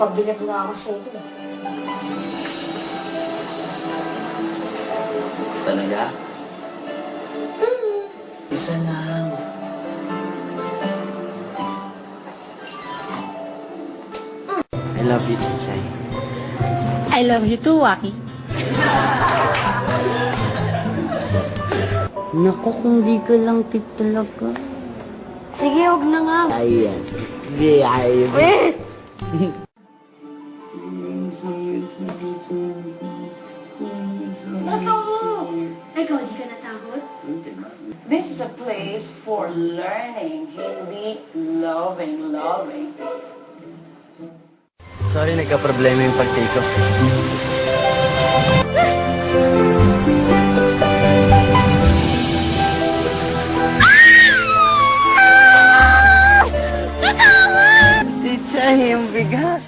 Nagpabigat na ako sa ito. Talaga? Isa lang. I love you, Chichay. I love you too, Waki. Naku, kung di ka lang cute talaga. Sige, huwag na nga. Ayan. Wait! Totoo! Ikaw, di ka natakot? This is a place for learning, hindi loving. Sorry, nagka-problema yung pag-take off. Chichay, yung bigat.